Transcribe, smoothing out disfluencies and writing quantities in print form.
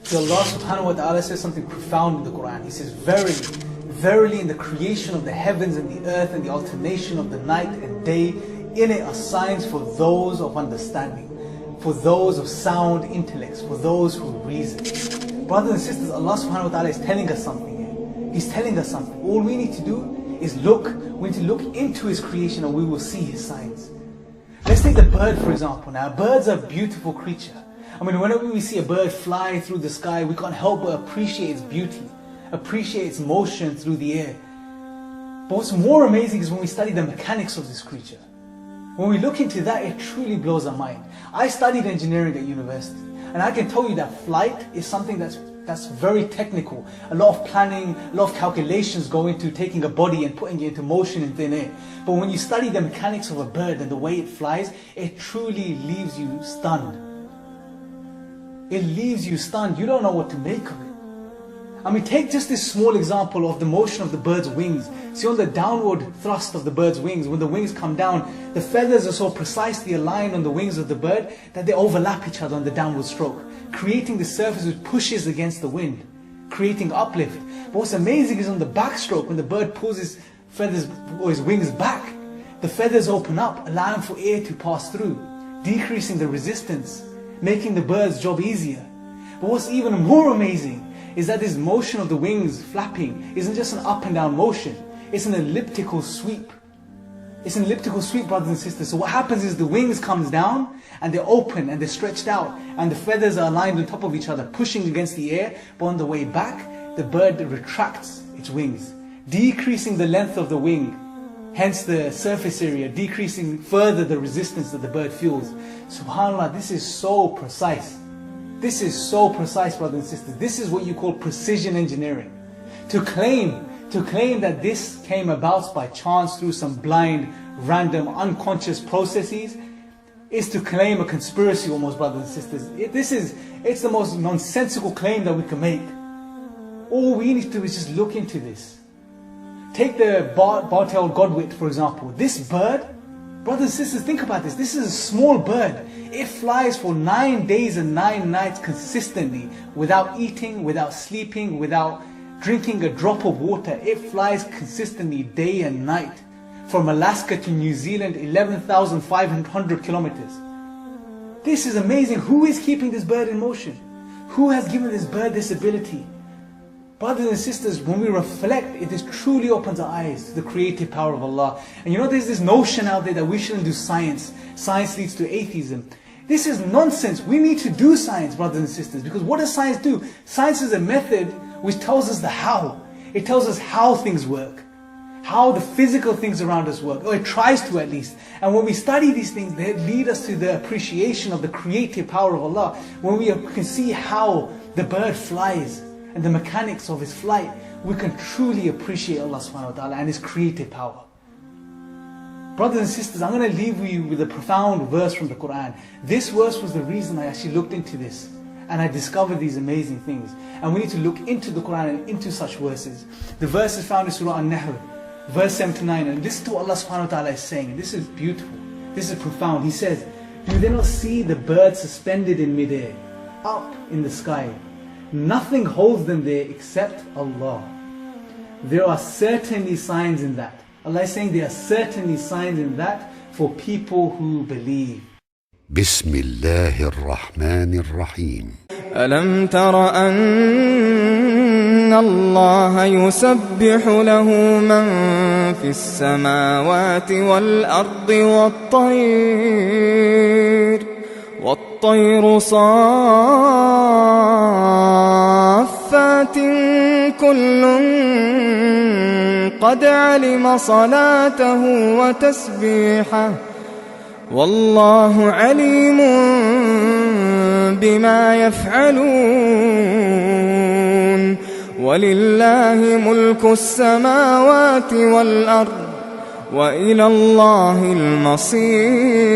See, Allah subhanahu wa ta'ala says something profound in the Quran. He says, verily, verily in the creation of the heavens and the earth and the alternation of the night and day, in it are signs for those of understanding, for those of sound intellects, for those who reason. Brothers and sisters, Allah subhanahu wa ta'ala is telling us something here. He's telling us something. All we need to do is look. We need to look into His creation and we will see His signs. Let's take the bird for example now. Birds are a beautiful creature. I mean, whenever we see a bird fly through the sky, we can't help but appreciate its beauty, appreciate its motion through the air. But what's more amazing is when we study the mechanics of this creature. When we look into that, it truly blows our mind. I studied engineering at university, and I can tell you that flight is something that's very technical. A lot of planning, a lot of calculations go into taking a body and putting it into motion in thin air. But when you study the mechanics of a bird and the way it flies, it truly leaves you stunned. It leaves you stunned. You don't know what to make of it. I mean, take just this small example of the motion of the bird's wings. See, on the downward thrust of the bird's wings, when the wings come down, the feathers are so precisely aligned on the wings of the bird that they overlap each other on the downward stroke, creating the surface which pushes against the wind, creating uplift. But what's amazing is on the backstroke, when the bird pulls his feathers or his wings back, the feathers open up, allowing for air to pass through, decreasing the resistance, making the bird's job easier. But what's even more amazing is that this motion of the wings flapping isn't just an up and down motion. It's an elliptical sweep. It's an elliptical sweep, brothers and sisters. So what happens is the wings comes down and they're open and they're stretched out and the feathers are aligned on top of each other, pushing against the air. But on the way back, the bird retracts its wings, decreasing the length of the wing, hence the surface area, decreasing further the resistance that the bird feels. SubhanAllah, this is so precise. This is so precise, brothers and sisters. This is what you call precision engineering. To claim that this came about by chance through some blind, random, unconscious processes is to claim a conspiracy almost, brothers and sisters. It's the most nonsensical claim that we can make. All we need to do is just look into this. Take the bar-tailed godwit, for example. This bird, brothers and sisters, think about this. This is a small bird. It flies for 9 days and 9 nights consistently, without eating, without sleeping, without drinking a drop of water. It flies consistently day and night. From Alaska to New Zealand, 11,500 kilometers. This is amazing. Who is keeping this bird in motion? Who has given this bird this ability? Brothers and sisters, when we reflect, it truly opens our eyes to the creative power of Allah. And you know, there's this notion out there that we shouldn't do science. Science leads to atheism. This is nonsense. We need to do science, brothers and sisters, because what does science do? Science is a method which tells us the how. It tells us how things work, how the physical things around us work, or it tries to at least. And when we study these things, they lead us to the appreciation of the creative power of Allah. When we can see how the bird flies, and the mechanics of his flight, we can truly appreciate Allah subhanahu wa ta'ala and His creative power. Brothers and sisters, I'm going to leave you with a profound verse from the Quran. This verse was the reason I actually looked into this and I discovered these amazing things. And we need to look into the Quran and into such verses. The verse is found in Surah An-Nahl, verse 79. And listen to what Allah subhanahu wa ta'ala is saying. This is beautiful. This is profound. He says, "Do they not see the birds suspended in midair, up in the sky? Nothing holds them there except Allah. There are certainly signs in that." Allah is saying there are certainly signs in that for people who believe. بسم الله الرحمن الرحيم. ألم تر أن الله يسبح له من في السماوات والأرض والطير صافات كل قد علم صلاته وتسبيحه والله عليم بما يفعلون ولله ملك السماوات والأرض وإلى الله المصير.